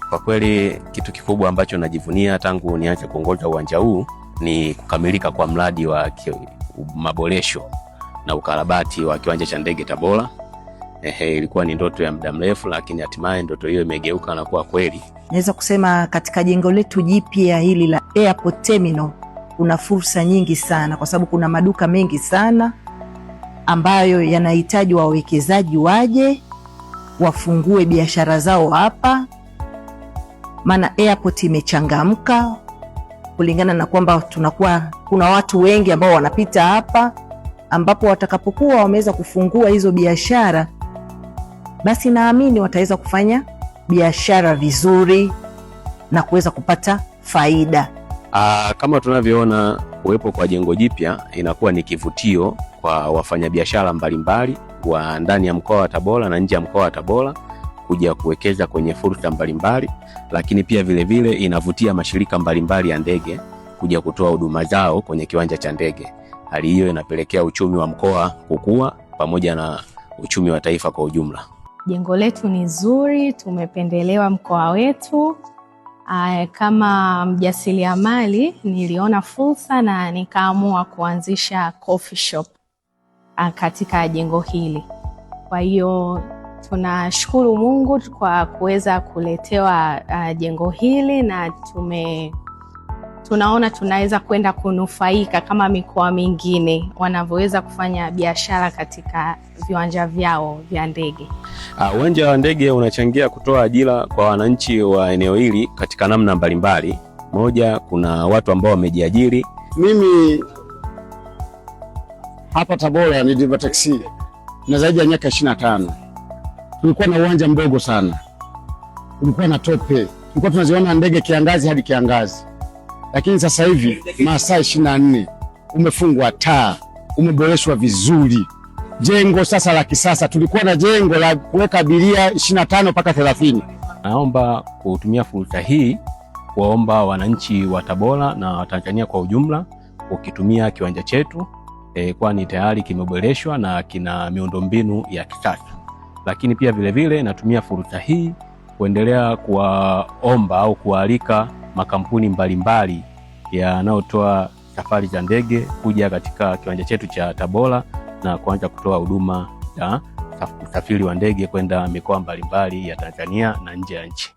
Kwa kweli kitu kikubwa ambacho najivunia tangu nianze kuongoza uwanja huu ni kukamilika kwa mradi wa maboresho na ukarabati wa kiwanja cha ndege Tabora. Ilikuwa ni ndoto ya muda mrefu, lakini hatimaye ndoto hiyo imegeuka na kuwa kweli. Naweza kusema katika jengo letu jipya hili la Airport Terminal kuna fursa nyingi sana, kwa sababu kuna maduka mengi sana ambayo yanahitaji wawekezaji waje wafungue biashara zao hapa. Maana airport imechangamka kulingana na kwamba kuna watu wengi ambao wanapita hapa, ambapo watakapokuwa wameweza kufungua hizo biashara, basi naamini wataweza kufanya biashara vizuri na kuweza kupata faida. Kama tunavyoona, uwepo kwa jengo jipya inakuwa ni kivutio kwa wafanyabiashara mbalimbali wa ndani ya mkoa wa Tabora na nje ya mkoa wa Tabora kuja kuwekeza kwenye fursa mbalimbali, lakini pia vile vile inavutia mashirika mbalimbali ya ndege kuja kutoa huduma zao kwenye kiwanja cha ndege. Hali hiyo inapelekea uchumi wa mkoa kukua pamoja na uchumi wa taifa kwa ujumla. Jengo letu ni zuri, tumependelewa mkoa wetu. Kama mjasiriamali niliona fursa na nikaamua kuanzisha coffee shop katika jengo hili. Kwa hiyo tunashukuru Mungu kwa kuweza kuletewa jengo hili, na tunaona tunaweza kwenda kunufaika kama mikoa mingine wanavyoweza kufanya biashara katika viwanja vyao vya ndege. Uwanja wa ndege unachangia kutoa ajira kwa wananchi wa eneo hili katika namna mbalimbali. Moja, kuna watu ambao wamejiajiri. Mimi hapa Tabora ni driver taxi na zaidi ya miaka 25. Tulikuwa na uwanja mdogo sana, tulikuwa na tope, tulikuwa tunaziona ndege kiangazi hadi kiangazi. Lakini sasa hivi masaa 24 umefungwa taa, umeboreshwa vizuri. Jengo sasa la kisasa, tulikuwa na jengo la kuweka abiria 25 mpaka 30. Naomba kutumia fursa hii kuwaomba wananchi wa Tabora na Watanzania kwa ujumla ukitumia kiwanja chetu, kwani tayari kimeboreshwa na kina miundombinu ya kisasa. Lakini pia vile vile natumia fursa hii kuendelea kuwaomba au kualika makampuni mbalimbali yanayotoa safari za ndege kuja katika kiwanja chetu cha Tabora na kuanza kutoa huduma ya usafiri wa ndege kwenda mikoa mbalimbali ya Tanzania na nje ya nchi.